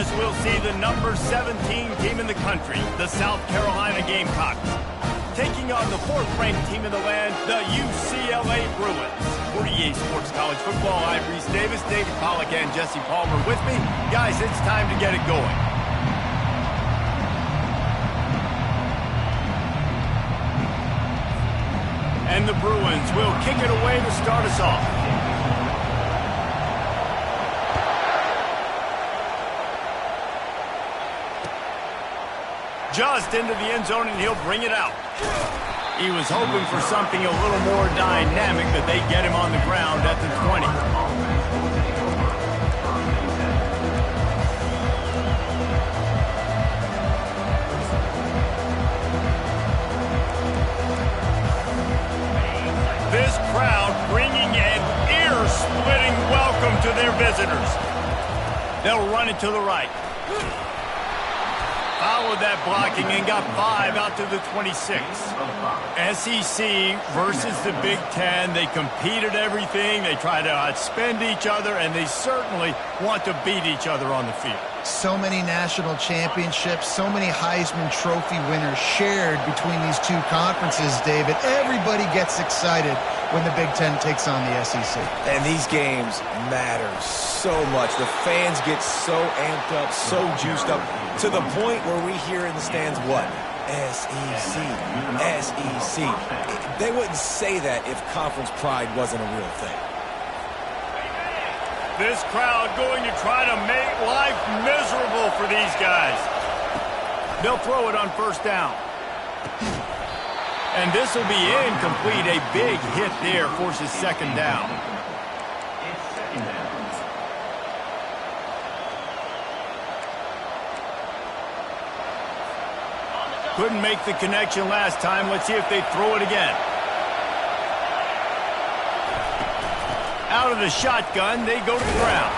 as we'll see the number 17 team in the country, the South Carolina Gamecocks, taking on the 4th-ranked team in the land, the UCLA Bruins. For EA Sports College Football, I'm Reese Davis, David Pollack, and Jesse Palmer with me. Guys, it's time to get it going. And the Bruins will kick it away to start us off. Just into the end zone, and he'll bring it out. He was hoping for something a little more dynamic, but they get him on the ground at the 20. This crowd bringing an ear-splitting welcome to their visitors. They'll run it to the right. Followed that blocking and got 5 out to the 26. SEC versus the Big Ten. They competed everything. They try to outspend each other, and they certainly want to beat each other on the field. So many national championships, so many Heisman Trophy winners shared between these two conferences, David. Everybody gets excited when the Big Ten takes on the SEC. And these games matter so much. The fans get so amped up, so juiced up, to the point where we hear in the stands what? SEC, SEC. They wouldn't say that if conference pride wasn't a real thing. This crowd going to try to make life miserable for these guys. They'll throw it on 1st down. And this will be incomplete. A big hit there forces 2nd down. Couldn't make the connection last time. Let's see if they throw it again. Out of the shotgun, they go to the ground.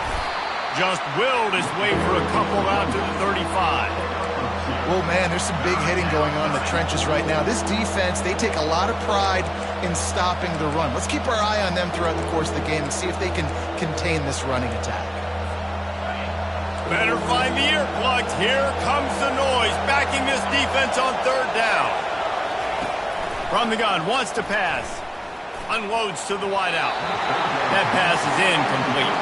Just willed his way for a couple out to the 35. Well, man, there's some big hitting going on in the trenches right now. This defense, they take a lot of pride in stopping the run. Let's keep our eye on them throughout the course of the game and see if they can contain this running attack. Better find the earplugs. Here comes the noise, backing this defense on 3rd down. From the gun, wants to pass. Unloads to the wideout. That pass is incomplete.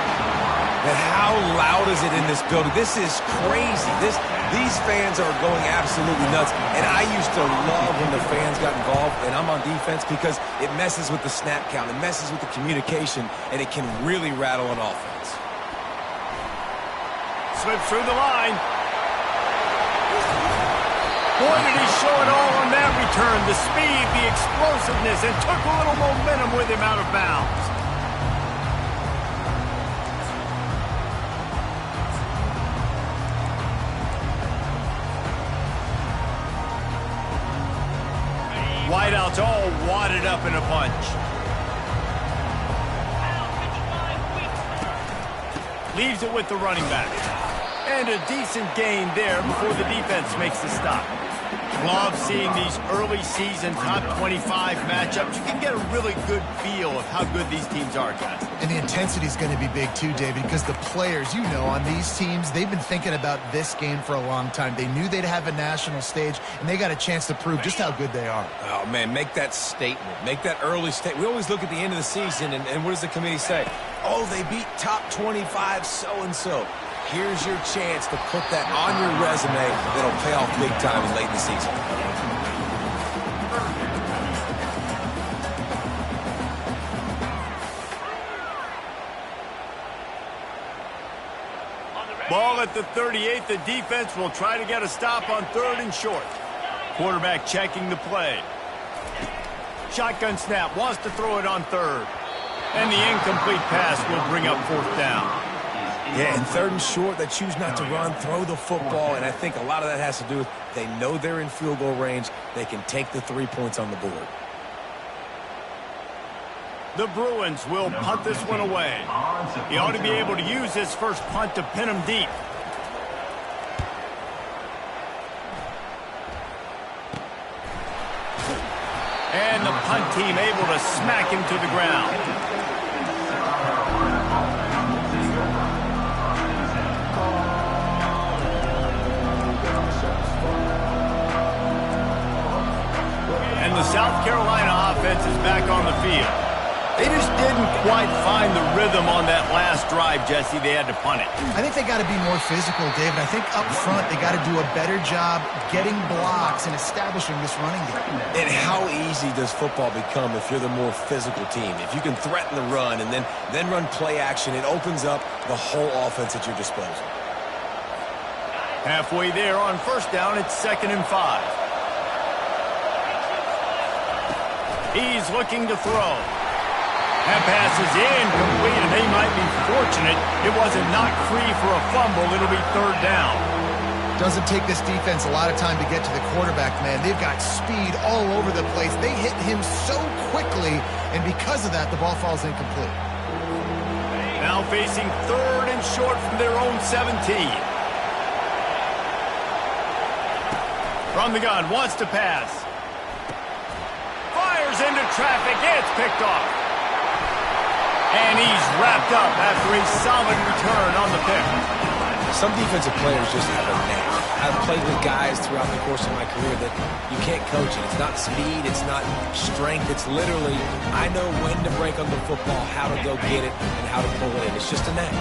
And how loud is it in this building? This is crazy. These fans are going absolutely nuts. And I used to love when the fans got involved, and I'm on defense, because it messes with the snap count. It messes with the communication, and it can really rattle an offense. Slips through the line. Boy, did he show it all on that return. The speed, the explosiveness, and took a little momentum with him out of bounds. Wideouts all wadded up in a bunch. Leaves it with the running back. And a decent gain there before the defense makes the stop. Love seeing these early season top 25 matchups. You can get a really good feel of how good these teams are, guys. And the intensity is going to be big too, David, because the players, you know, on these teams, they've been thinking about this game for a long time. They knew they'd have a national stage, and they got a chance to prove just how good they are. Oh, man, make that statement. Make that early statement. We always look at the end of the season, and what does the committee say? Oh, they beat top 25 so-and-so. Here's your chance to put that on your resume that'll pay off big time late in the season. Ball at the 38. The defense will try to get a stop on 3rd and short. Quarterback checking the play. Shotgun snap. Wants to throw it on 3rd. And the incomplete pass will bring up 4th down. Yeah, and 3rd and short, they choose not to run, throw the football, and I think a lot of that has to do with they know they're in field goal range. They can take the 3 points on the board. The Bruins will punt this one away. He ought to be able to use this first punt to pin him deep. And the punt team able to smack him to the ground. the South Carolina offense is back on the field. They just didn't quite find the rhythm on that last drive, Jesse. They had to punt it. I think they got to be more physical, David. I think up front they got to do a better job getting blocks and establishing this running game. And how easy does football become if you're the more physical team? If you can threaten the run and then run play action, it opens up the whole offense at your disposal. Halfway there on first down, it's 2nd and 5. He's looking to throw. That pass is incomplete, and they might be fortunate it wasn't knocked free for a fumble. It'll be 3rd down. Doesn't take this defense a lot of time to get to the quarterback, man. They've got speed all over the place. They hit him so quickly, and because of that, the ball falls incomplete. Now facing 3rd and short from their own 17. From the gun, wants to pass. Fires into traffic. It's picked off. And he's wrapped up after a solid return on the pick. Some defensive players just have a knack. I've played with guys throughout the course of my career that you can't coach it. It's not speed, it's not strength. It's literally, I know when to break on the football, how to go get it, and how to pull it in. It's just a knack.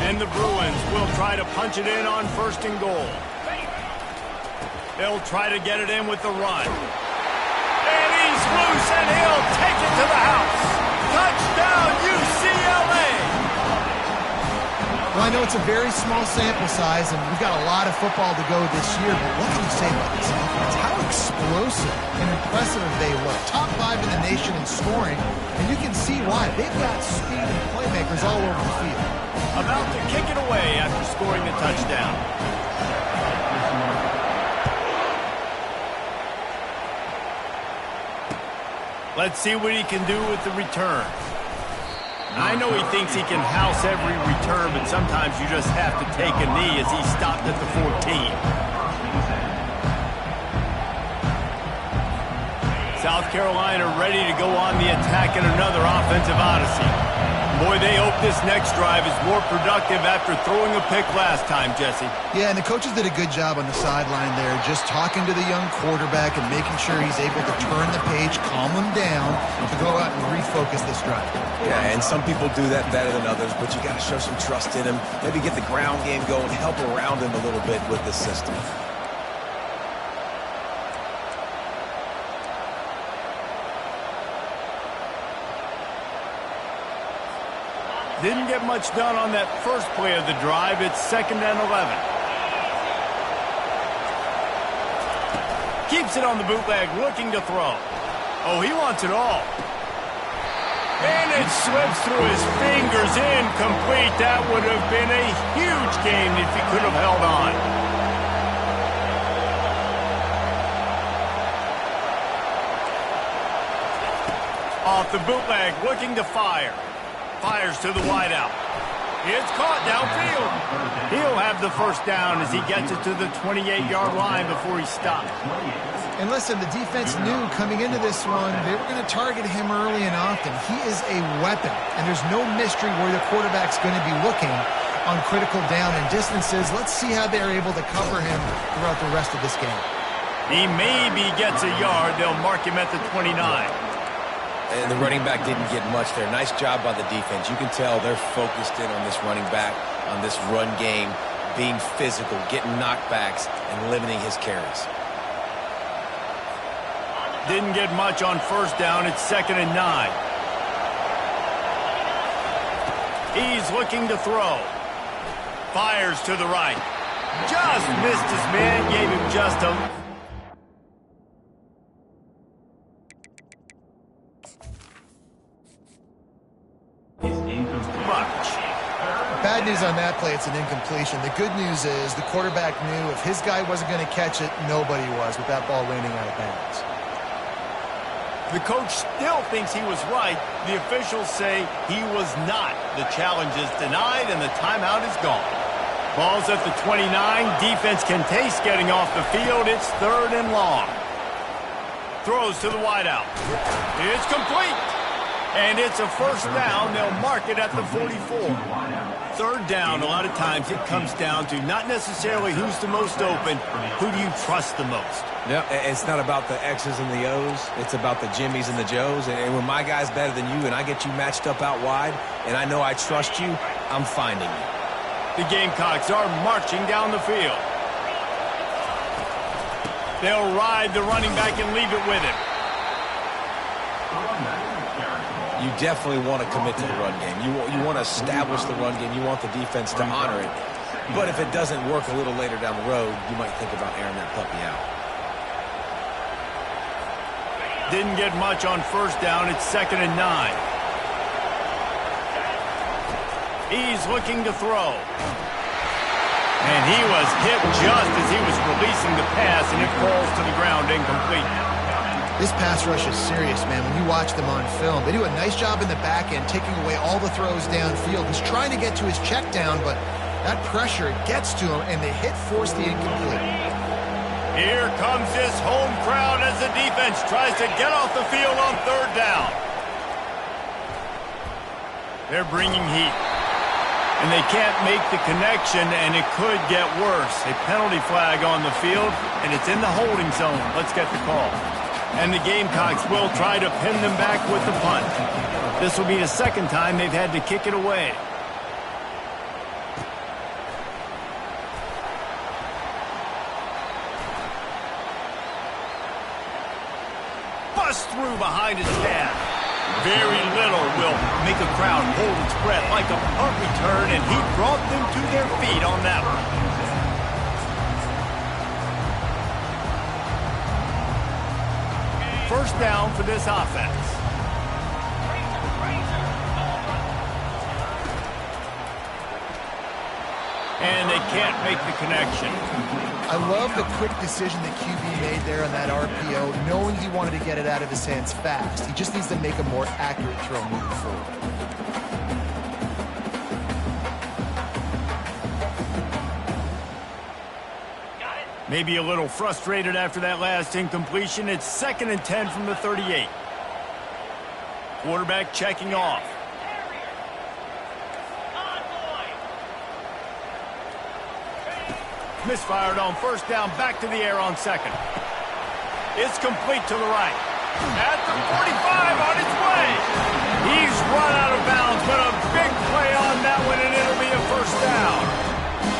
And the Bruins will try to punch it in on 1st and goal. They'll try to get it in with the run. And he's loose, and he'll take it to the house. Touchdown, UCLA! Well, I know it's a very small sample size, and we've got a lot of football to go this year, but what can you say about this offense? How explosive and impressive they look. Top 5 in the nation in scoring, and you can see why. They've got speed and playmakers all over the field. About to kick it away after scoring the touchdown. Let's see what he can do with the return. I know he thinks he can house every return, but sometimes you just have to take a knee as he stopped at the 14. South Carolina ready to go on the attack in another offensive odyssey. Boy, they hope this next drive is more productive after throwing a pick last time, Jesse. Yeah, and the coaches did a good job on the sideline there, just talking to the young quarterback and making sure he's able to turn the page, calm him down, to go out and refocus this drive. Yeah, and some people do that better than others, but you got to show some trust in him. Maybe get the ground game going, help around him a little bit with the system. Didn't get much done on that first play of the drive. It's 2nd and 11. Keeps it on the bootleg, looking to throw. Oh, he wants it all. And it slips through his fingers, incomplete. That would have been a huge gain if he could have held on. Off the bootleg, looking to fire. Fires to the wideout. It's caught downfield. He'll have the first down as he gets it to the 28-yard line before he stops. And listen, the defense knew coming into this one, they were going to target him early and often. He is a weapon, and there's no mystery where the quarterback's going to be looking on critical down and distances. Let's see how they're able to cover him throughout the rest of this game. He maybe gets a yard. They'll mark him at the 29. And the running back didn't get much there. Nice job by the defense. You can tell they're focused in on this running back, on this run game, being physical, getting knockbacks, and limiting his carries. Didn't get much on first down. It's 2nd and 9. He's looking to throw. Fires to the right. Just missed his man. Gave him just a... Bad news on that play, it's an incompletion. The good news is the quarterback knew if his guy wasn't going to catch it, nobody was with that ball landing out of bounds. The coach still thinks he was right. The officials say he was not. The challenge is denied and the timeout is gone. Ball's at the 29. Defense can taste getting off the field. It's 3rd and long. Throws to the wideout. It's complete. And it's a first down. They'll mark it at the 44. Third down, a lot of times it comes down to not necessarily who's the most open, who do you trust the most? Yeah, it's not about the X's and the O's. It's about the Jimmies and the Joes. And when my guy's better than you and I get you matched up out wide and I know I trust you, I'm finding you. The Gamecocks are marching down the field. They'll ride the running back and leave it with him. You definitely want to commit to the run game. You want to establish the run game. You want the defense to honor it. But if it doesn't work a little later down the road, you might think about airing that puppy out. Didn't get much on first down. It's 2nd and 9. He's looking to throw. And he was hit just as he was releasing the pass, and it falls to the ground incomplete. This pass rush is serious, man. When you watch them on film, they do a nice job in the back end, taking away all the throws downfield. He's trying to get to his check down, but that pressure gets to him, and the hit forced the incomplete. Here comes this home crowd as the defense tries to get off the field on third down. They're bringing heat. And they can't make the connection, and it could get worse. A penalty flag on the field, and it's in the holding zone. Let's get the call. And the Gamecocks will try to pin them back with the punt. This will be the second time they've had to kick it away. Bust through behind his dad. Very little will make a crowd hold its breath like a punt return, and he brought them to their feet on that one. First down for this offense. And they can't make the connection. I love the quick decision that QB made there on that RPO, knowing he wanted to get it out of his hands fast. He just needs to make a more accurate throw moving forward. Maybe a little frustrated after that last incompletion. It's 2nd and 10 from the 38. Quarterback checking off. Misfired on first down, back to the air on second. It's complete to the right. At the 45 on its way. He's run out of bounds, but a big play on that one, and it'll be a first down.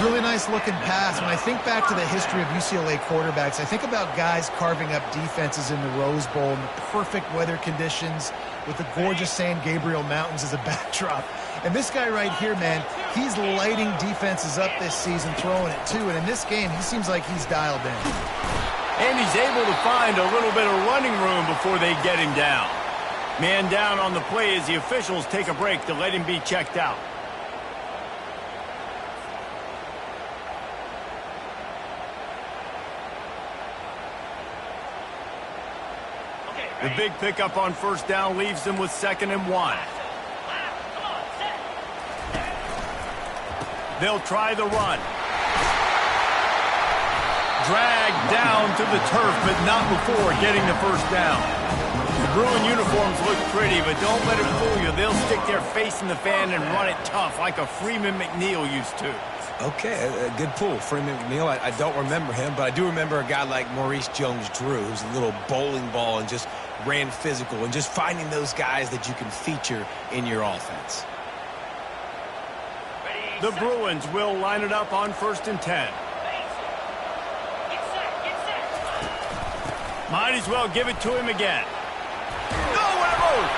Really nice looking pass. When I think back to the history of UCLA quarterbacks, I think about guys carving up defenses in the Rose Bowl in the perfect weather conditions with the gorgeous San Gabriel Mountains as a backdrop. And this guy right here, man, he's lighting defenses up this season, throwing it too. And in this game, he seems like he's dialed in. And he's able to find a little bit of running room before they get him down. Man down on the play as the officials take a break to let him be checked out. The big pickup on first down leaves them with 2nd and 1. They'll try the run. Dragged down to the turf, but not before getting the first down. The Bruin uniforms look pretty, but don't let it fool you. They'll stick their face in the fan and run it tough like a Freeman McNeil used to. Okay, a good pull. Freeman McNeil, I don't remember him, but I do remember a guy like Maurice Jones-Drew, who's a little bowling ball and just ran physical, and just finding those guys that you can feature in your offense. The Bruins will line it up on 1st and 10. Might as well give it to him again. Go with a move!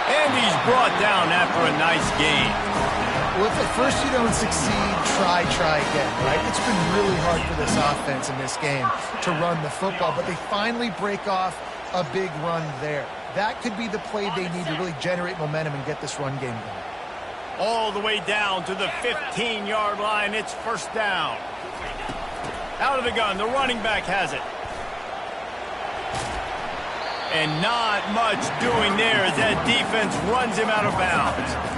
And he's brought down after a nice game. Well, if at first you don't succeed, try again, right? It's been really hard for this offense in this game to run the football, but they finally break off a big run there. That could be the play they need to really generate momentum and get this run game going. All the way down to the 15-yard line. It's first down. Out of the gun, the running back has it. And not much doing there as that defense runs him out of bounds.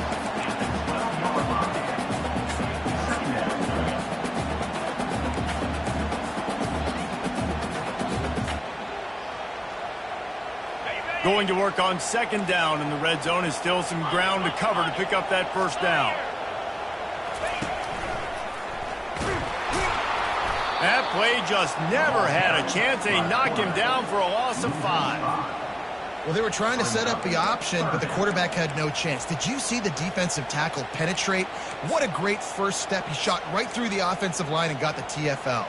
Going to work on second down, and the red zone is still some ground to cover to pick up that first down. That play just never had a chance. They knock him down for a loss of 5. Well, they were trying to set up the option, but the quarterback had no chance. Did you see the defensive tackle penetrate? What a great first step. He shot right through the offensive line and got the TFL.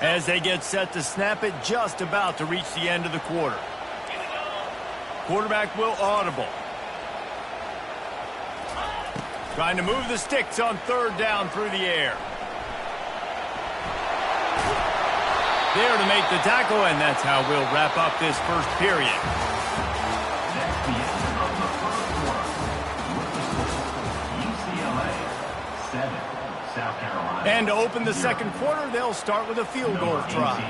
As they get set to snap it, just about to reach the end of the quarter. Quarterback will audible. Trying to move the sticks on third down through the air. There to make the tackle, and that's how we'll wrap up this first period. And to open the second quarter, they'll start with a field goal try.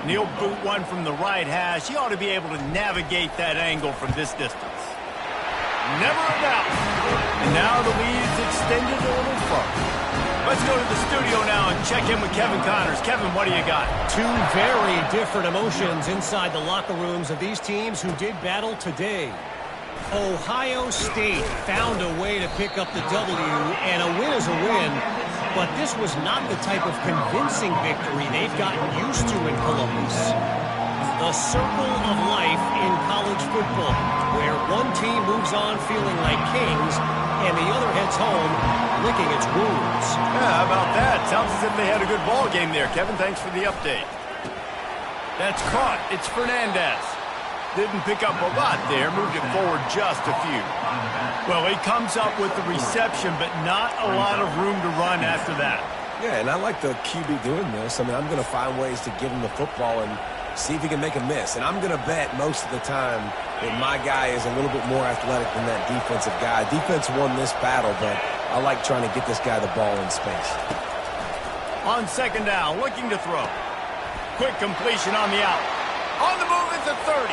He'll boot one from the right hash. He ought to be able to navigate that angle from this distance. Never a doubt. And now the lead's extended a little further. Let's go to the studio now and check in with Kevin Connors. Kevin, what do you got? Two very different emotions inside the locker rooms of these teams who did battle today. Ohio State found a way to pick up the W, and a win is a win, but this was not the type of convincing victory they've gotten used to in Columbus. The circle of life in college football, where one team moves on feeling like kings, and the other heads home licking its wounds. Yeah, how about that? Sounds as if they had a good ball game there. Kevin, thanks for the update. That's caught. It's Fernandez. Didn't pick up a lot there, moved it forward just a few. Well, he comes up with the reception, but not a lot of room to run after that. Yeah, and I like the QB doing this. I mean, I'm going to find ways to give him the football and see if he can make a miss. And I'm going to bet most of the time that my guy is a little bit more athletic than that defensive guy. Defense won this battle, but I like trying to get this guy the ball in space. On second down, looking to throw. Quick completion on the out. On the move at the 30.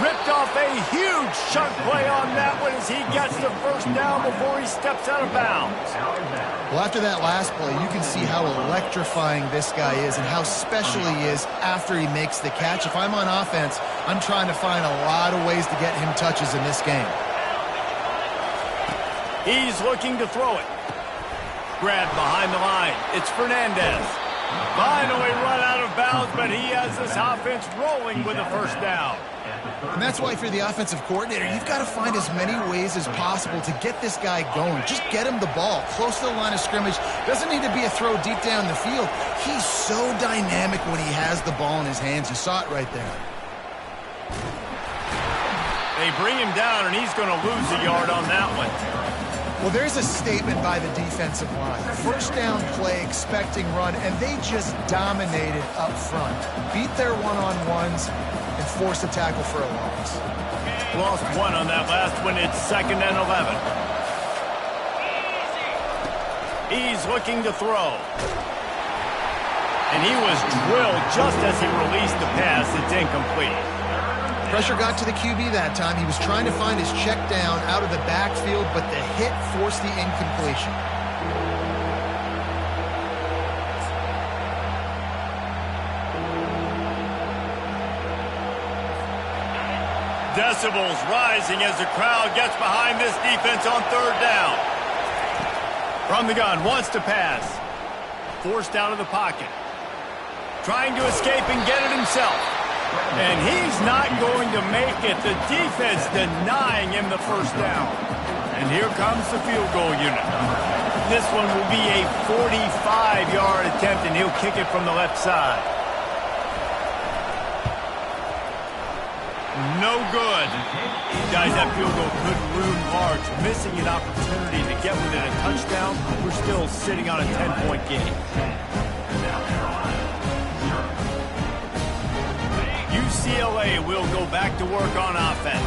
Ripped off a huge chunk play on that one as he gets the first down before he steps out of bounds. Well, after that last play, you can see how electrifying this guy is and how special he is after he makes the catch. If I'm on offense, I'm trying to find a lot of ways to get him touches in this game. He's looking to throw it. Grabbed behind the line. It's Fernandez. Finally run out of bounds, but he has this offense rolling with a first down. And that's why, if you're the offensive coordinator, you've got to find as many ways as possible to get this guy going. Just get him the ball close to the line of scrimmage. Doesn't need to be a throw deep down the field. He's so dynamic when he has the ball in his hands. You saw it right there. They bring him down, and he's going to lose a yard on that one. Well, there's a statement by the defensive line. First down play, expecting run, and they just dominated up front. Beat their one-on-ones and forced a tackle for a loss. Lost one on that last one. It's 2nd and 11. He's looking to throw. And he was drilled just as he released the pass. It's incomplete. Pressure got to the QB that time. He was trying to find his check down out of the backfield, but the hit forced the incompletion. Decibels rising as the crowd gets behind this defense on third down. From the gun, wants to pass. Forced out of the pocket. Trying to escape and get it himself. And he's not going to make it. The defense denying him the first down. And here comes the field goal unit. This one will be a 45-yard attempt, and he'll kick it from the left side. No good. Guys, that field goal could loom large. Missing an opportunity to get within a touchdown. We're still sitting on a 10-point game. UCLA will go back to work on offense.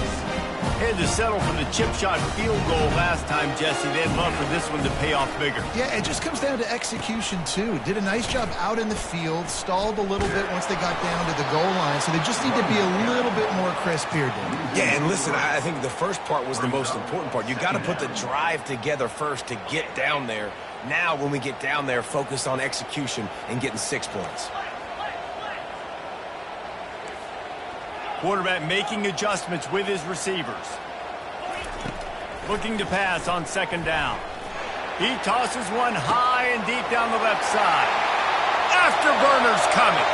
Had to settle for the chip shot field goal last time, Jesse. They'd love for this one to pay off bigger. Yeah, it just comes down to execution, too. Did a nice job out in the field, stalled a little bit once they got down to the goal line, so they just need to be a little bit more crisp here, Dave. Yeah, and listen, I think the first part was the most important part. You got to put the drive together first to get down there. Now, when we get down there, focus on execution and getting 6 points. Quarterback making adjustments with his receivers. Looking to pass on second down. He tosses one high and deep down the left side. Afterburner's coming.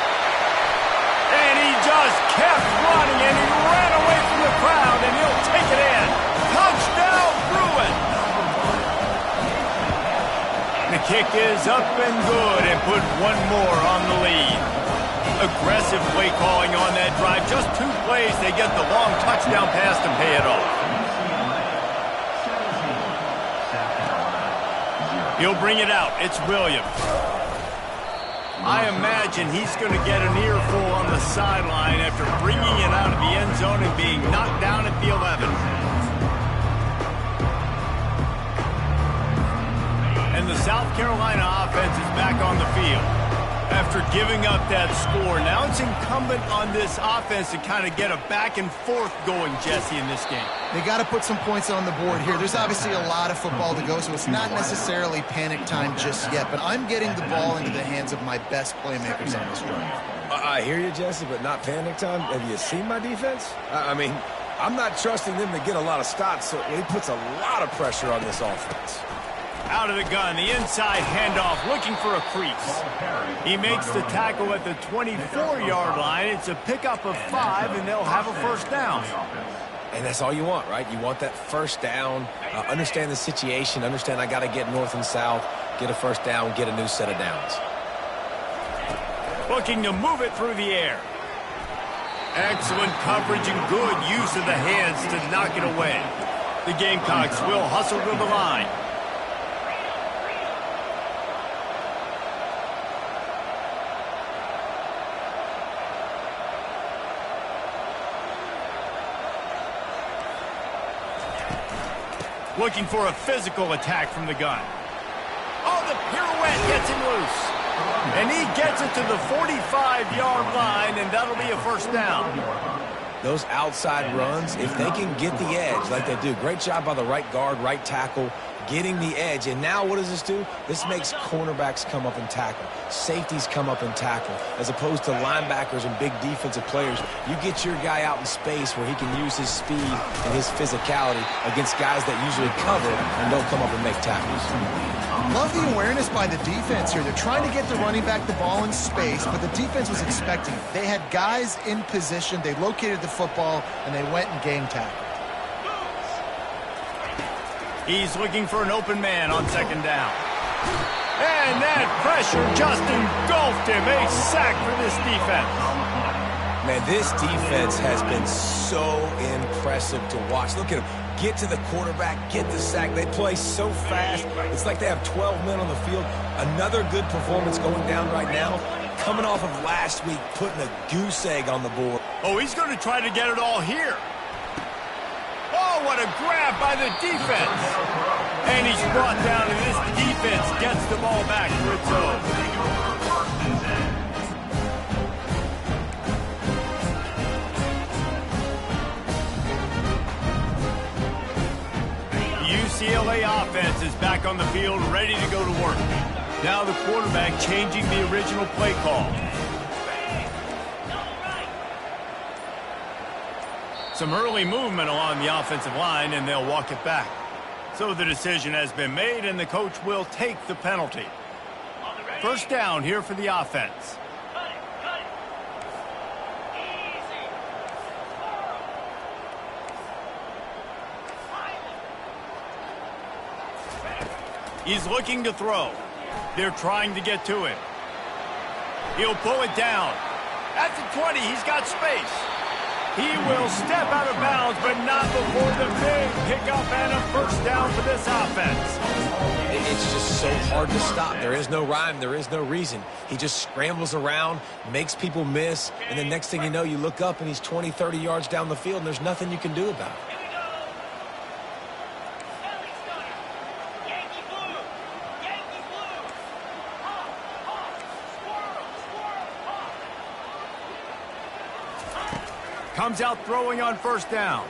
And he just kept running, and he ran away from the crowd, and he'll take it in. Touchdown, Bruins! The kick is up and good, and put one more on the lead. Aggressive play calling on that drive. Just 2 plays, they get the long touchdown pass to pay it off. He'll bring it out. It's Williams. I imagine he's going to get an earful on the sideline after bringing it out of the end zone and being knocked down at the 11. And the South Carolina offense is back on the field. After giving up that score, now it's incumbent on this offense to kind of get a back and forth going, Jesse, in this game. They got to put some points on the board here. There's obviously a lot of football to go, so it's not necessarily panic time just yet, but I'm getting the ball into the hands of my best playmakers on this drive. I hear you, Jesse, but not panic time. Have you seen my defense? I mean, I'm not trusting them to get a lot of stops, so it puts a lot of pressure on this offense. Out of the gun, the inside handoff, looking for a crease. He makes the tackle at the 24-yard line. It's a pickup of 5, and they'll have a first down. And that's all you want, right? You want that first down, understand the situation, understand I got to get north and south, get a first down, get a new set of downs. Looking to move it through the air. Excellent coverage and good use of the hands to knock it away. The Gamecocks will hustle to the line. Looking for a physical attack from the gun. Oh, the pirouette gets him loose. And he gets it to the 45-yard line, and that'll be a first down. Those outside runs, if they can get the edge like they do, great job by the right guard, right tackle, getting the edge. And now what does this do? This makes cornerbacks come up and tackle. Safeties come up and tackle. As opposed to linebackers and big defensive players, you get your guy out in space where he can use his speed and his physicality against guys that usually cover and don't come up and make tackles. Love the awareness by the defense here. They're trying to get the running back the ball in space, but the defense was expecting it. They had guys in position. They located the football, and they went and game tackled. He's looking for an open man on second down. And that pressure just engulfed him. A sack for this defense. Man, this defense has been so impressive to watch. Look at him. Get to the quarterback, get the sack. They play so fast. It's like they have 12 men on the field. Another good performance going down right now. Coming off of last week, putting a goose egg on the board. Oh, he's going to try to get it all here. Oh, what a grab by the defense. And he's brought down, and this defense gets the ball back for its own. UCLA offense is back on the field, ready to go to work. Now the quarterback changing the original play call. Some early movement along the offensive line, and they'll walk it back. So the decision has been made, and the coach will take the penalty. First down here for the offense. He's looking to throw. They're trying to get to him. He'll pull it down. At the 20, he's got space. He will step out of bounds, but not before the big pickup and a first down for this offense. It's just so hard to stop. There is no rhyme. There is no reason. He just scrambles around, makes people miss, and the next thing you know, you look up and he's 20, 30 yards down the field, and there's nothing you can do about it. Comes out throwing on first down.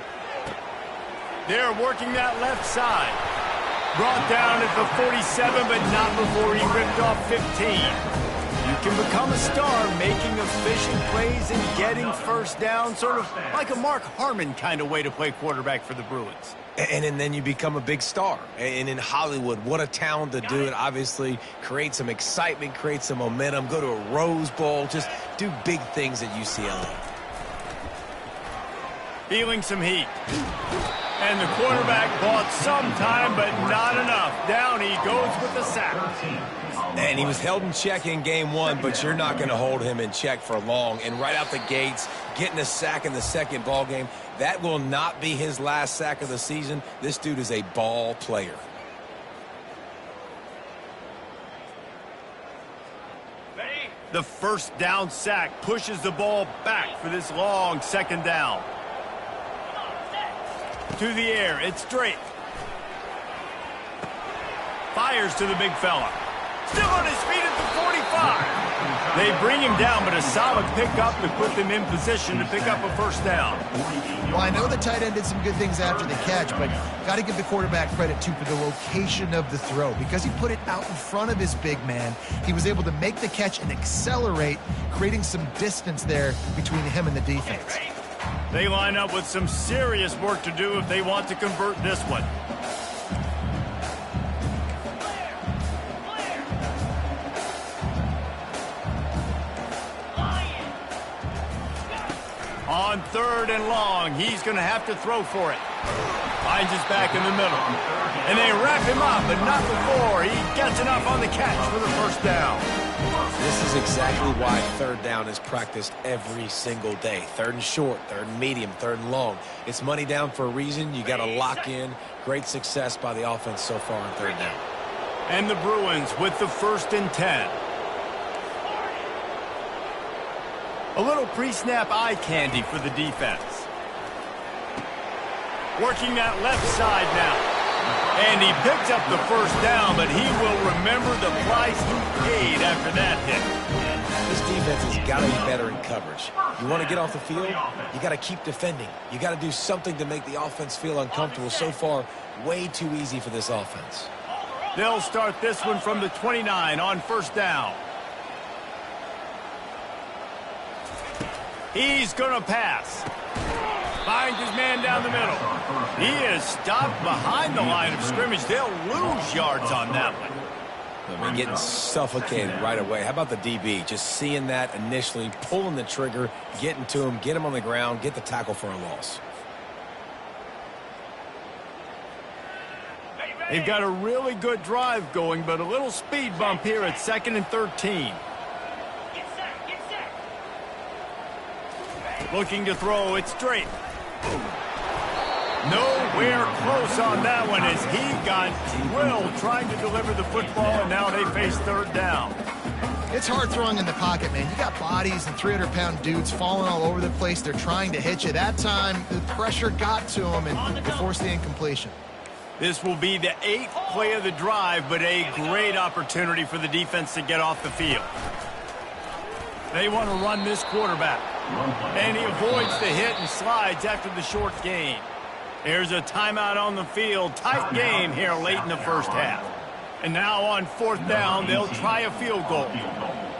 They're working that left side. Brought down at the 47, but not before he ripped off 15. You can become a star making efficient plays and getting first down, sort of like a Mark Harmon kind of way to play quarterback for the Bruins. And then you become a big star. And in Hollywood, what a talent to do it. Obviously, create some excitement, create some momentum, go to a Rose Bowl, just do big things at UCLA. Feeling some heat. And the quarterback bought some time, but not enough. Down he goes with the sack. And he was held in check in game one, but you're not going to hold him in check for long. And right out the gates, getting a sack in the second ball game, that will not be his last sack of the season. This dude is a ball player. The first down sack pushes the ball back for this long second down. To the air, it's Drake. Fires to the big fella. Still on his feet at the 45. They bring him down, but a solid pickup to put them in position to pick up a first down. Well, I know the tight end did some good things after the catch, but got to give the quarterback credit, too, for the location of the throw. Because he put it out in front of his big man, he was able to make the catch and accelerate, creating some distance there between him and the defense. They line up with some serious work to do if they want to convert this one. On third and long, he's going to have to throw for it. Finds his back in the middle. And they wrap him up, but not before he gets enough on the catch for the first down. This is exactly why third down is practiced every single day. Third and short, third and medium, third and long. It's money down for a reason. You got to lock in. Great success by the offense so far on third down. And the Bruins with the 1st and 10. A little pre-snap eye candy for the defense. Working that left side now. And he picks up the first down, but he will remember the price he paid after that hit. This defense has got to be better in coverage. You want to get off the field, you got to keep defending. You got to do something to make the offense feel uncomfortable. So far, way too easy for this offense. They'll start this one from the 29 on first down. He's going to pass. Finds his man down the middle. He is stopped behind the line of scrimmage. They'll lose yards on that one. I mean, getting suffocated right away. How about the DB? Just seeing that initially, pulling the trigger, getting to him, get him on the ground, get the tackle for a loss. They've got a really good drive going, but a little speed bump here at 2nd and 13. Looking to throw, it's Drake. Nowhere close on that one as he got drilled trying to deliver the football, and now they face third down. It's hard throwing in the pocket, man. You got bodies and 300-pound dudes falling all over the place. They're trying to hit you. That time, the pressure got to them, and they forced the incompletion. This will be the 8th play of the drive, but a great opportunity for the defense to get off the field. They want to run this quarterback. And he avoids the hit and slides after the short gain. There's a timeout on the field. Tight game here late in the first half. And now on 4th down, they'll try a field goal.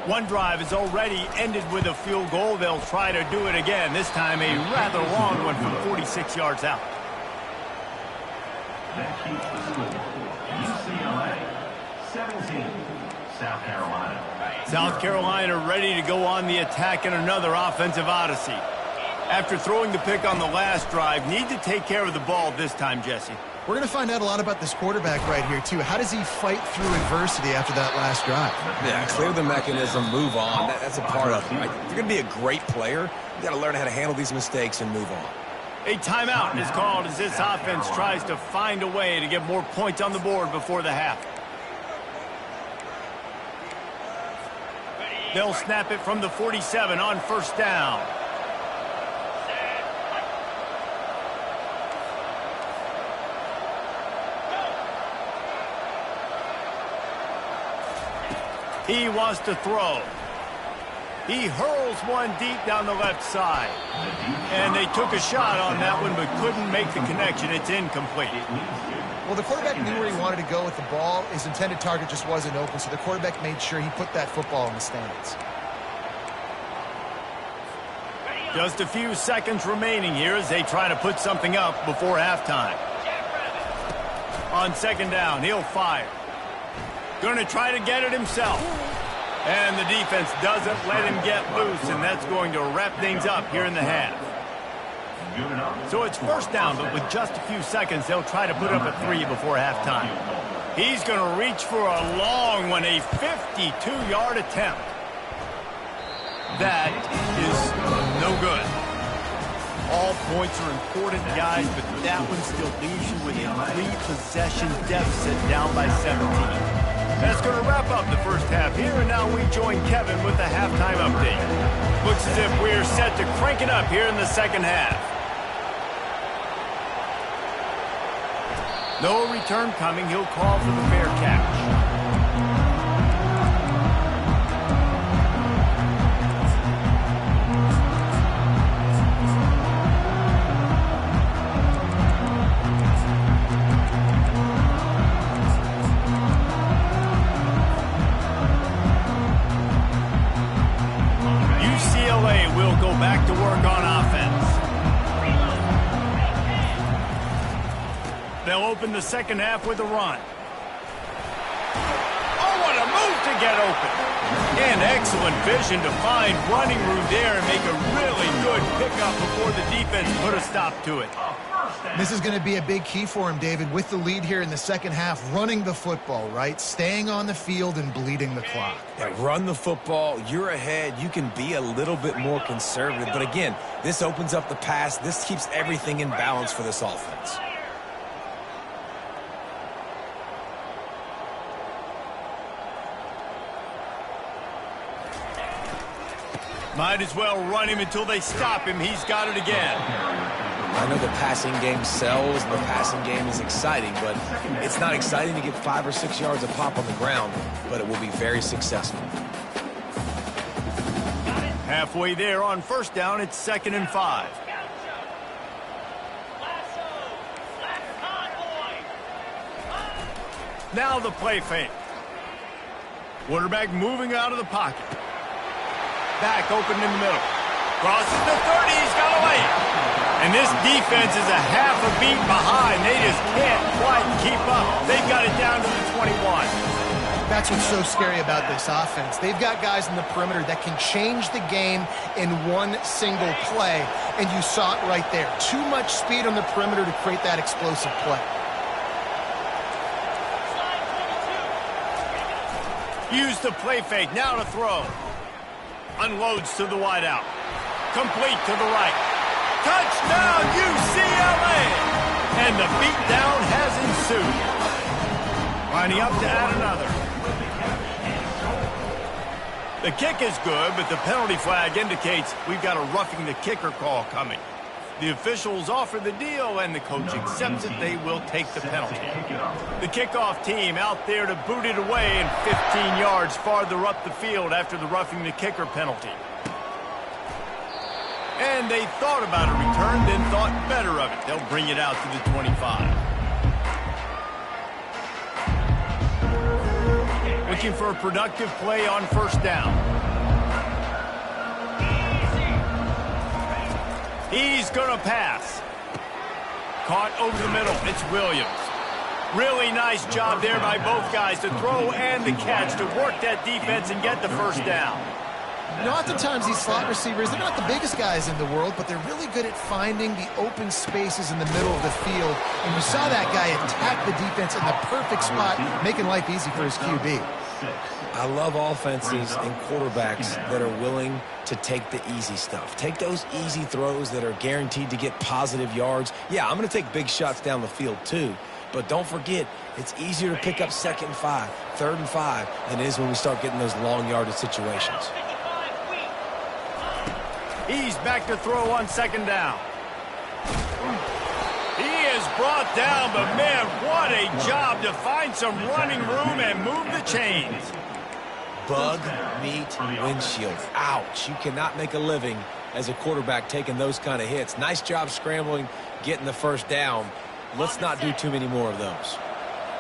One drive is already ended with a field goal. They'll try to do it again. This time a rather long one from 46 yards out. That keeps the score. UCLA 17, South Carolina. South Carolina ready to go on the attack in another offensive odyssey. After throwing the pick on the last drive, need to take care of the ball this time, Jesse. We're going to find out a lot about this quarterback right here, too. How does he fight through adversity after that last drive? Yeah, clear the mechanism, move on. That's a part of it, right? If you're going to be a great player, you got to learn how to handle these mistakes and move on. A timeout is called as this offense tries to find a way to get more points on the board before the half. They'll snap it from the 47 on first down. He wants to throw. He hurls one deep down the left side. And they took a shot on that one, but couldn't make the connection. It's incomplete. Well, the quarterback knew where he wanted to go with the ball. His intended target just wasn't open, so the quarterback made sure he put that football in the stands. Just a few seconds remaining here as they try to put something up before halftime. On second down, he'll fire. Going to try to get it himself. And the defense doesn't let him get loose, and that's going to wrap things up here in the half. So it's first down, but with just a few seconds, they'll try to put up a 3 before halftime. He's going to reach for a long one, a 52-yard attempt. That is no good. All points are important, guys, but that one still leaves you with a 3-possession deficit down by 17. That's going to wrap up the first half here, and now we join Kevin with the halftime update. Looks as if we're set to crank it up here in the second half. No return coming. He'll call for the fair catch. UCLA will go back to work on offense. They'll open the second half with a run. Oh, what a move to get open. And excellent vision to find running room there and make a really good pickup before the defense put a stop to it. This is going to be a big key for him, David, with the lead here in the second half, running the football, right? Staying on the field and bleeding the clock. Yeah, run the football. You're ahead. You can be a little bit more conservative. But again, this opens up the pass. This keeps everything in balance for this offense. Might as well run him until they stop him. He's got it again. I know the passing game sells, and the passing game is exciting, but it's not exciting to get 5 or 6 yards of pop on the ground, but it will be very successful. Halfway there on first down, it's 2nd and 5. Now the play fake. Quarterback moving out of the pocket. Back open in the middle. Crosses the 30, he's got away. And this defense is a half a beat behind. They just can't quite keep up. They've got it down to the 21. That's what's so scary about this offense. They've got guys in the perimeter that can change the game in one single play, and you saw it right there. Too much speed on the perimeter to create that explosive play. Use the play fake, now to throw. Unloads to the wideout. Complete to the right. Touchdown, UCLA! And the beatdown has ensued. Lining up to add another. The kick is good, but the penalty flag indicates we've got a roughing the kicker call coming. The officials offer the deal, and the coach accepts it. They will take the penalty. The kickoff team out there to boot it away and 15 yards farther up the field after the roughing the kicker penalty. And they thought about a return, then thought better of it. They'll bring it out to the 25. Looking for a productive play on first down. He's going to pass. Caught over the middle. It's Williams. Really nice job there by both guys to throw and the catch to work that defense and get the first down. You know, oftentimes these slot receivers, they're not the biggest guys in the world, but they're really good at finding the open spaces in the middle of the field. And you saw that guy attack the defense in the perfect spot, making life easy for his QB. I love offenses and quarterbacks that are willing to take the easy stuff. Take those easy throws that are guaranteed to get positive yards. Yeah, I'm going to take big shots down the field too. But don't forget, it's easier to pick up 2nd and 5, 3rd and 5 than it is when we start getting those long yardage situations. He's back to throw on 2nd down. He is brought down, but man, what a job to find some running room and move the chains. bug meat windshield. Ouch. You cannot make a living as a quarterback taking those kind of hits. Nice job scrambling, getting the first down. Let's not do too many more of those.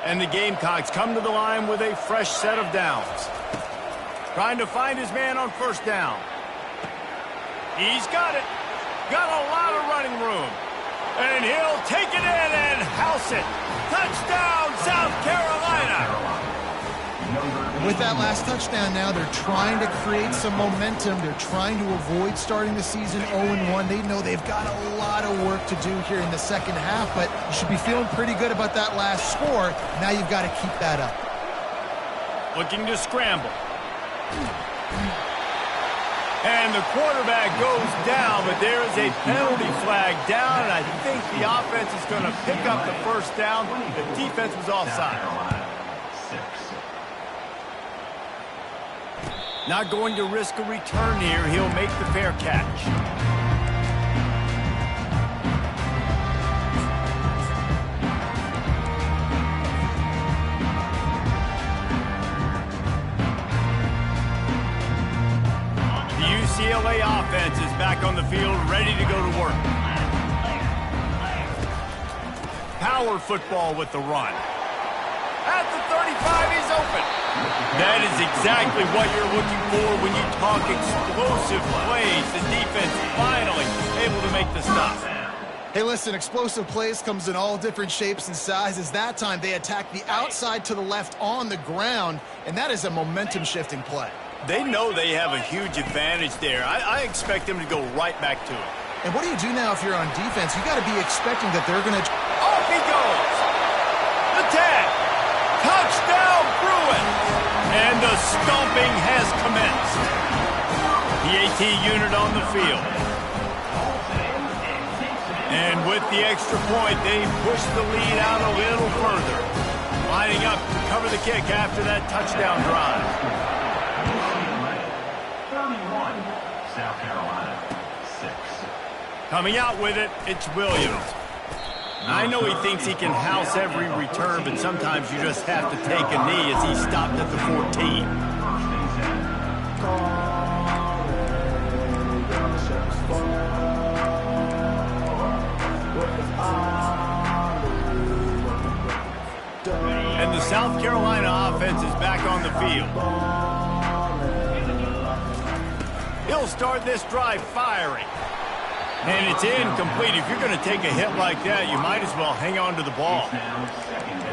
And the Gamecocks come to the line with a fresh set of downs. Trying to find his man on first down. He's got it. Got a lot of running room. And he'll take it in and house it. Touchdown, South Carolina. With that last touchdown now, they're trying to create some momentum. They're trying to avoid starting the season 0-1. They know they've got a lot of work to do here in the second half, but you should be feeling pretty good about that last score. Now you've got to keep that up. Looking to scramble. And the quarterback goes down, but there is a penalty flag down, and I think the offense is going to pick up the first down. The defense was offside. Not going to risk a return here. He'll make the fair catch. UCLA offense is back on the field, ready to go to work. Power football with the run. At the 35, he's open. That is exactly what you're looking for when you talk explosive plays. The defense finally able to make the stop. Hey, listen, explosive plays comes in all different shapes and sizes. That time, they attack the outside to the left on the ground, and that is a momentum-shifting play. They know they have a huge advantage there. I expect them to go right back to it. And what do you do now if you're on defense? You got to be expecting that they're going to... Off he goes! The tag! Touchdown, Bruins! And the stomping has commenced. The AT unit on the field. And with the extra point, they push the lead out a little further. Lining up to cover the kick after that touchdown drive. 31, South Carolina, 6. Coming out with it, it's Williams. I know he thinks he can house every return, but sometimes you just have to take a knee as he stopped at the 14. And the South Carolina offense is back on the field. He'll start this drive firing. And it's incomplete. If you're going to take a hit like that, you might as well hang on to the ball.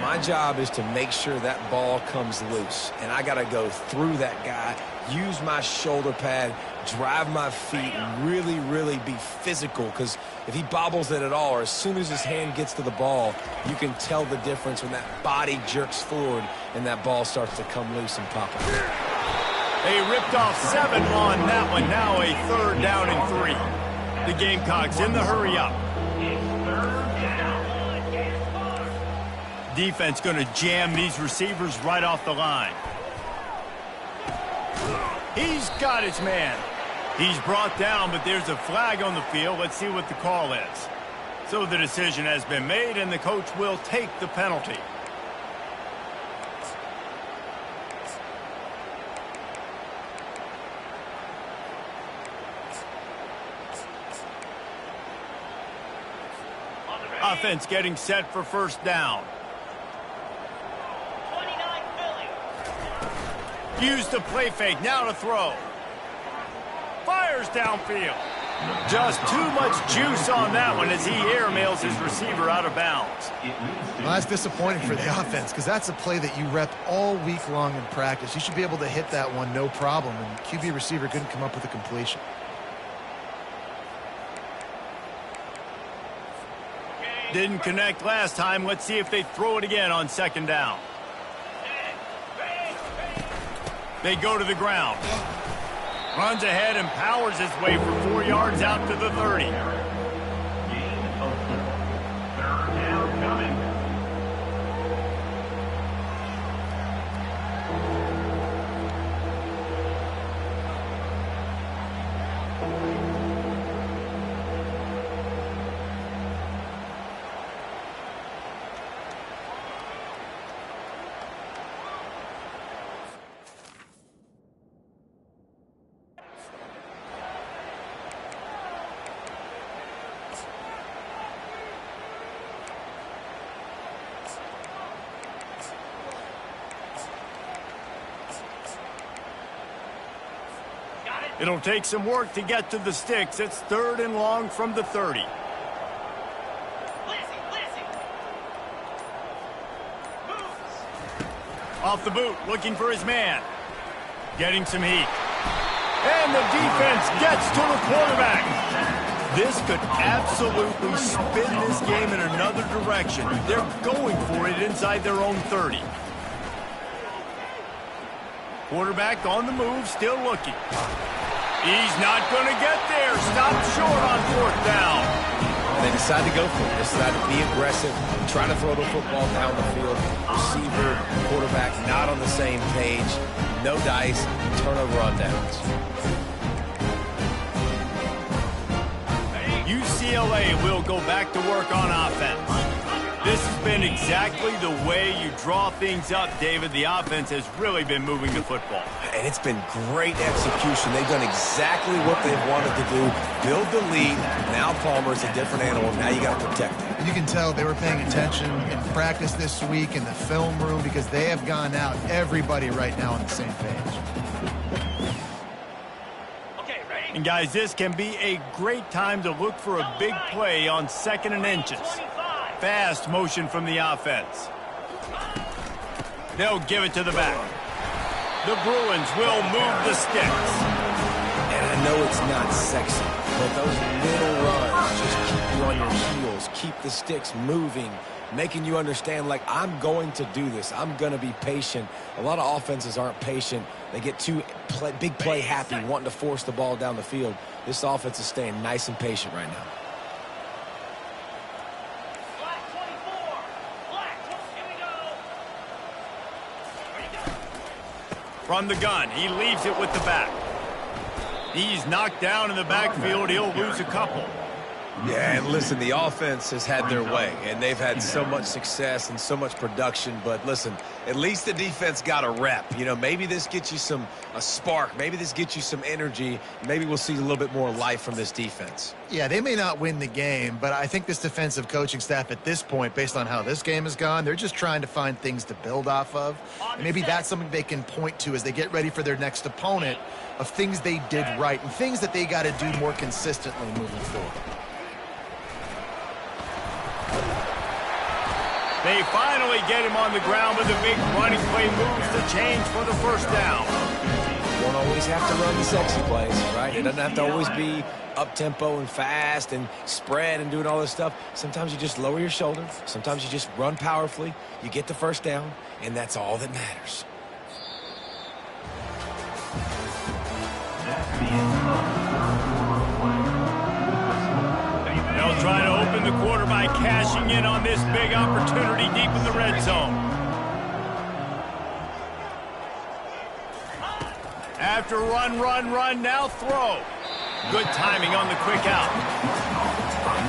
My job is to make sure that ball comes loose. And I got to go through that guy, use my shoulder pad, drive my feet, and really, really be physical. Because if he bobbles it at all, or as soon as his hand gets to the ball, you can tell the difference when that body jerks forward and that ball starts to come loose and pop out. They ripped off 7 on that one. Now a 3rd down and 3. The Gamecocks in the hurry up. Defense going to jam these receivers right off the line. He's got his man. He's brought down, but there's a flag on the field. Let's see what the call is. So the decision has been made, and the coach will take the penalty. Offense getting set for first down. 29 Philly. Use the play fake, now to throw. Fires downfield. Just too much juice on that one as he airmails his receiver out of bounds. Well, that's disappointing for the offense because that's a play that you rep all week long in practice. You should be able to hit that one no problem, and QB receiver couldn't come up with a completion. Didn't connect last time. Let's see if they throw it again on second down. They go to the ground. Runs ahead and powers his way for 4 yards out to the 30. Gain of 3rd down coming. It'll take some work to get to the sticks. It's 3rd and long from the 30. Off the boot, looking for his man. Getting some heat. And the defense gets to the quarterback. This could absolutely spin this game in another direction. They're going for it inside their own 30. Quarterback on the move, still looking. He's not going to get there. Stopped short on 4th down. They decide to go for it. They decide to be aggressive, try to throw the football down the field. Receiver, quarterback not on the same page. No dice, turnover on downs. UCLA will go back to work on offense. This has been exactly the way you draw things up, David. The offense has really been moving the football. And it's been great execution. They've done exactly what they've wanted to do. Build the lead. Now Palmer's a different animal. Now you got to protect him. You can tell they were paying attention in practice this week in the film room because they have gone out, everybody right now on the same page. And guys, this can be a great time to look for a big play on 2nd and inches. Fast motion from the offense. They'll give it to the back. The Bruins will move the sticks. And I know it's not sexy, but those little runs just keep you on your heels, keep the sticks moving, making you understand, like, I'm going to do this. I'm going to be patient. A lot of offenses aren't patient. They get too big play happy, wanting to force the ball down the field. This offense is staying nice and patient right now. From the gun, he leaves it with the back. He's knocked down in the backfield. He'll lose a couple. Yeah, and listen, the offense has had their way, and they've had so much success and so much production. But listen, at least the defense got a rep. You know, maybe this gets you a spark. Maybe this gets you some energy. Maybe we'll see a little bit more life from this defense. Yeah, they may not win the game, but I think this defensive coaching staff at this point, based on how this game has gone, they're just trying to find things to build off of. And maybe that's something they can point to as they get ready for their next opponent, of things they did right and things that they got to do more consistently moving forward. They finally get him on the ground with a big running play moves the change for the 1st down. You don't always have to run the sexy plays, right? It doesn't have to always be up-tempo and fast and spread and doing all this stuff. Sometimes you just lower your shoulder. Sometimes you just run powerfully. You get the 1st down, and that's all that matters. They'll try to open the quarter by cashing in on this big opportunity deep in the red zone. After run, now throw. Good timing on the quick out.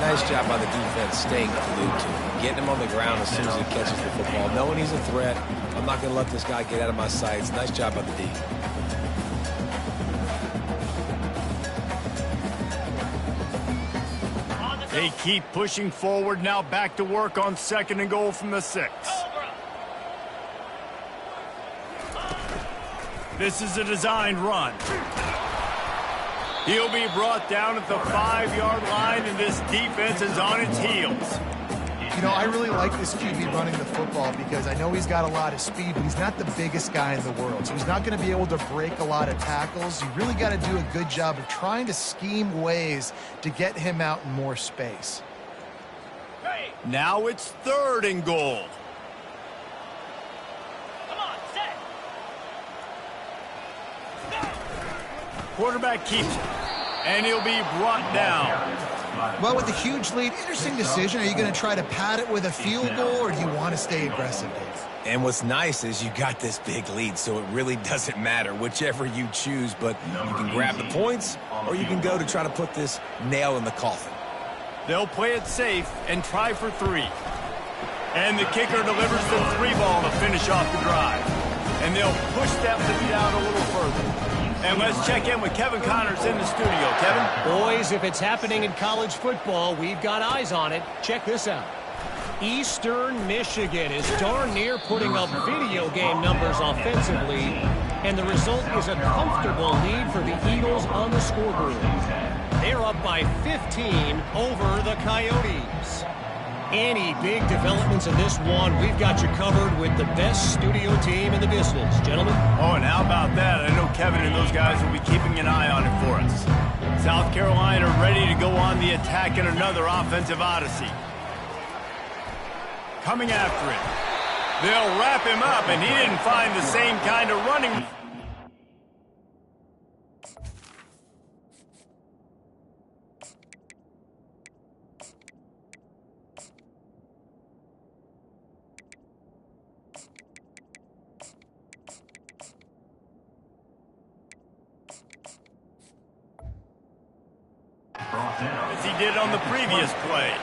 Nice job by the defense staying glued to him, getting him on the ground as soon as he catches the football, knowing he's a threat. I'm not going to let this guy get out of my sights. Nice job by the D. They keep pushing forward, now back to work on 2nd and goal from the 6. This is a designed run. He'll be brought down at the 5-yard line, and this defense is on its heels. You know, I really like this QB running the football because I know he's got a lot of speed, but he's not the biggest guy in the world. So he's not going to be able to break a lot of tackles. You really got to do a good job of trying to scheme ways to get him out in more space. Now it's 3rd and goal. Come on, set. Quarterback keeps it, and he'll be brought down. Well, with a huge lead, interesting decision. Are you going to try to pad it with a field goal, or do you want to stay aggressive, Dave? And what's nice is you got this big lead, so it really doesn't matter whichever you choose, but you can grab the points, or you can go to try to put this nail in the coffin. They'll play it safe and try for 3. And the kicker delivers the 3 ball to finish off the drive. And they'll push that lead out a little further. And let's check in with Kevin Connors in the studio. Kevin? Boys, if it's happening in college football, we've got eyes on it. Check this out. Eastern Michigan is darn near putting up video game numbers offensively. And the result is a comfortable lead for the Eagles on the scoreboard. They're up by 15 over the Coyotes. Any big developments in this one, we've got you covered with the best studio team in the business, gentlemen. Oh, and how about that? I know Kevin and those guys will be keeping an eye on it for us. South Carolina ready to go on the attack in another offensive odyssey. Coming after it. They'll wrap him up, and he didn't find the same kind of running. As he did on the previous play.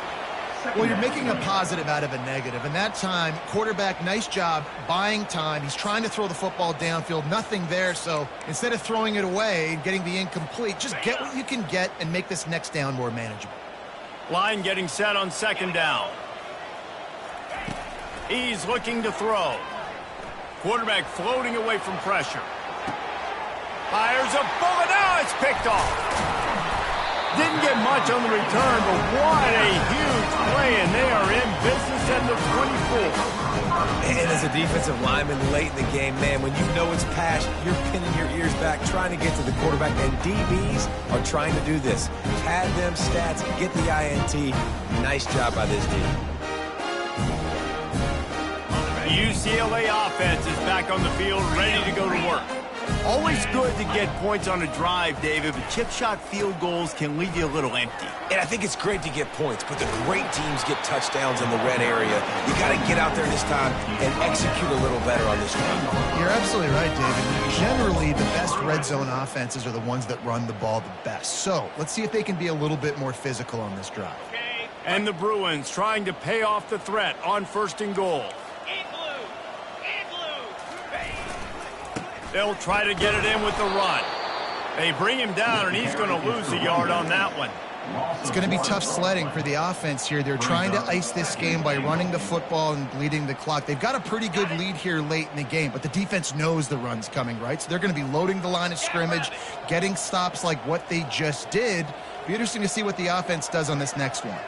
Well, you're making a positive out of a negative, and that time, quarterback, nice job buying time. He's trying to throw the football downfield, nothing there, so instead of throwing it away and getting the incomplete, just get what you can get and make this next down more manageable. Line getting set on second down. He's looking to throw. Quarterback floating away from pressure. Fires a bullet. Now it's picked off. Didn't get much on the return, but what a huge play, and they are in business at the 24. And as a defensive lineman late in the game, man, when you know it's pass, you're pinning your ears back, trying to get to the quarterback, and DBs are trying to do this. Pad them stats, get the INT. Nice job by this team. The UCLA offense is back on the field, ready to go to work. Always good to get points on a drive, David, but chip shot field goals can leave you a little empty. And I think it's great to get points, but the great teams get touchdowns in the red area. You got to get out there this time and execute a little better on this drive. You're absolutely right, David. Generally, the best red zone offenses are the ones that run the ball the best. So let's see if they can be a little bit more physical on this drive. And the Bruins trying to pay off the threat on first and goal. They'll try to get it in with the run. They bring him down, and he's going to lose a yard on that one. It's going to be tough sledding for the offense here. They're trying to ice this game by running the football and bleeding the clock. They've got a pretty good lead here late in the game, but the defense knows the run's coming, right? So they're going to be loading the line of scrimmage, getting stops like what they just did. Be interesting to see what the offense does on this next one.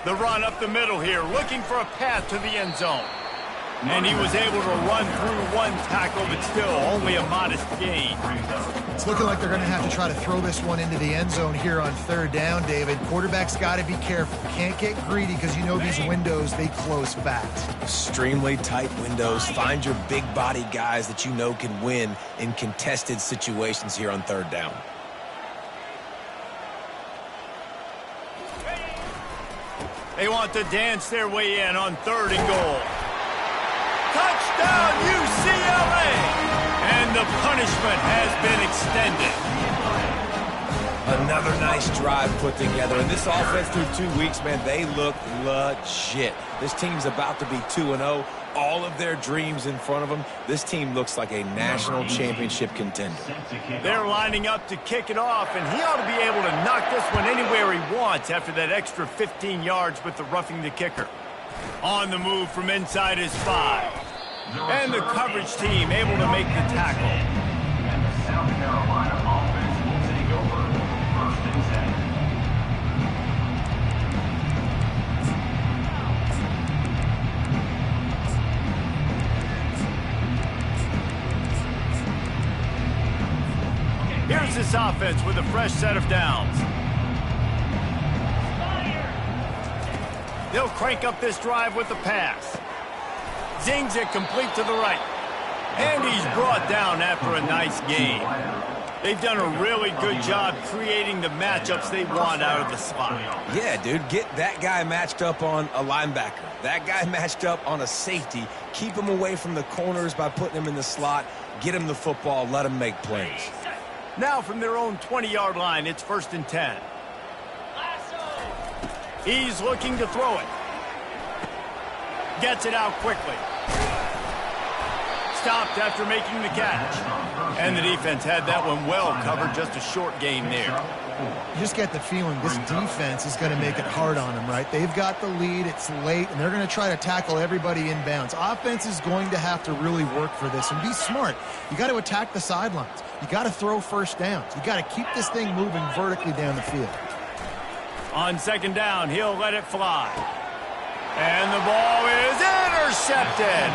The run up the middle here, looking for a path to the end zone. And he was able to run through one tackle, but still only a modest gain. It's looking like they're going to have to try to throw this one into the end zone here on third down, David. Quarterback's got to be careful. Can't get greedy because you know these windows, they close fast. Extremely tight windows. Find your big body guys that you know can win in contested situations here on third down. They want to dance their way in on third and goal. Touchdown, UCLA! And the punishment has been extended. Another nice drive put together. And this offense through 2 weeks, man, they look legit. This team's about to be 2-0. All of their dreams in front of them. This team looks like a national championship contender. They're lining up to kick it off, and he ought to be able to knock this one anywhere he wants after that extra 15 yards with the roughing the kicker. On the move from inside his 5. And the coverage team able to make the tackle. And the South Carolina offense will take over first and 10. Here's this offense with a fresh set of downs. They'll crank up this drive with the pass. Zings it complete to the right. And he's brought down after a nice gain. They've done a really good job creating the matchups they want out of the slot. Yeah, dude, get that guy matched up on a linebacker. That guy matched up on a safety. Keep him away from the corners by putting him in the slot. Get him the football. Let him make plays. Now from their own 20-yard line, it's first and 10. He's looking to throw it. Gets it out quickly. Stopped after making the catch. And the defense had that one well covered, just a short gain there. You just get the feeling this defense is going to make it hard on them, right? They've got the lead, it's late, and they're going to try to tackle everybody inbounds. Offense is going to have to really work for this and be smart. You got to attack the sidelines. You got to throw first downs. You got to keep this thing moving vertically down the field. On second down, he'll let it fly. And the ball is intercepted.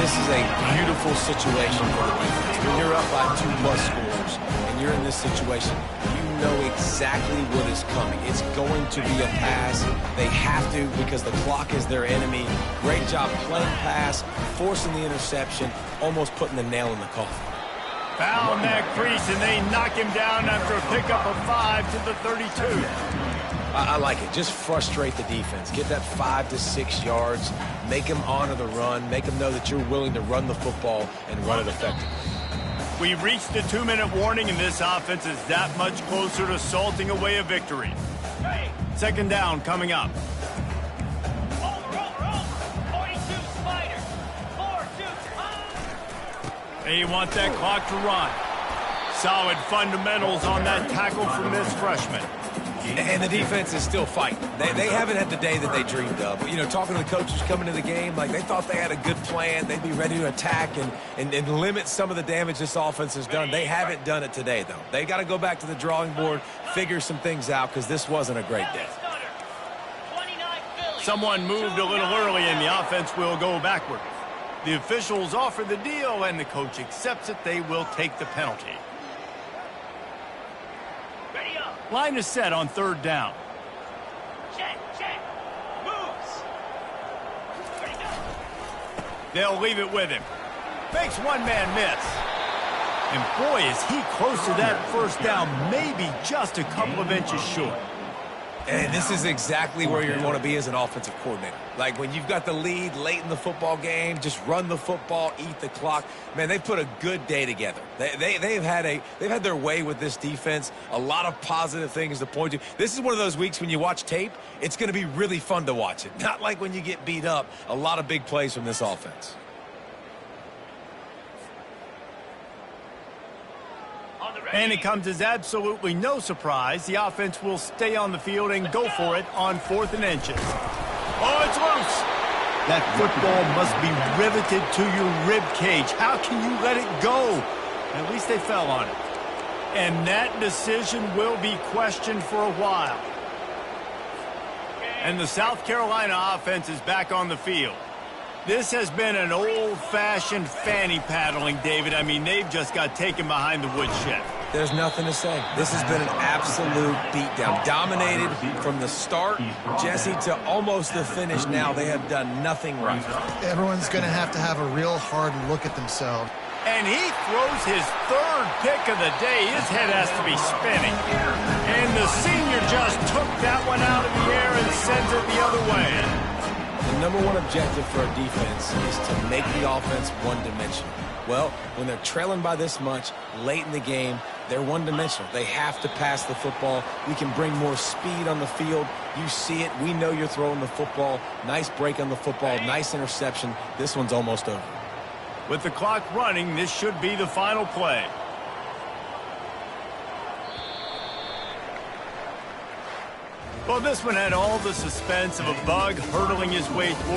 This is a beautiful situation for the defense. When you're up by 2+ scores and you're in this situation, you know exactly what is coming. It's going to be a pass. They have to because the clock is their enemy. Great job playing pass, forcing the interception, almost putting the nail in the coffin. Found that crease, and they knock him down after a pickup of 5 to the 32. I like it. Just frustrate the defense. Get that 5 to 6 yards. Make them honor the run. Make them know that you're willing to run the football and run it effectively. We've reached the 2-minute warning, and this offense is that much closer to salting away a victory. Second down coming up. They want that clock to run. Solid fundamentals on that tackle from this freshman. And the defense is still fighting. They haven't had the day that they dreamed of. But, you know, talking to the coaches coming to the game, like they thought they had a good plan. They'd be ready to attack and limit some of the damage this offense has done. They haven't done it today, though. They got to go back to the drawing board, figure some things out, because this wasn't a great day. Someone moved a little early, and the offense will go backward. The officials offer the deal, and the coach accepts it. They will take the penalty. Line is set on third down. Check. Moves. Ready, go. They'll leave it with him. Makes one man miss. And boy, is he close to that first down, maybe just a couple of inches short. And this is exactly where you want to be as an offensive coordinator. Like when you've got the lead late in the football game, just run the football, eat the clock. Man, they put a good day together. They've had their way with this defense. A lot of positive things to point to. This is one of those weeks when you watch tape, it's going to be really fun to watch it. Not like when you get beat up. A lot of big plays from this offense. And it comes as absolutely no surprise. The offense will stay on the field and go for it on 4th and inches. Oh, it's loose. That football must be riveted to your rib cage. How can you let it go? At least they fell on it. And that decision will be questioned for a while. And the South Carolina offense is back on the field. This has been an old-fashioned fanny paddling, David. I mean, they've just got taken behind the woodshed. There's nothing to say. This has been an absolute beatdown. Dominated from the start, Jesse, to almost the finish now. They have done nothing right. Everyone's going to have a real hard look at themselves. And he throws his 3rd pick of the day. His head has to be spinning. And the senior just took that one out of the air and sends it the other way. The number one objective for a defense is to make the offense one-dimensional. Well, when they're trailing by this much late in the game, they're one-dimensional. They have to pass the football. We can bring more speed on the field. You see it. We know you're throwing the football. Nice break on the football. Nice interception. This one's almost over. With the clock running, this should be the final play. Well, this one had all the suspense of a bug hurtling his way toward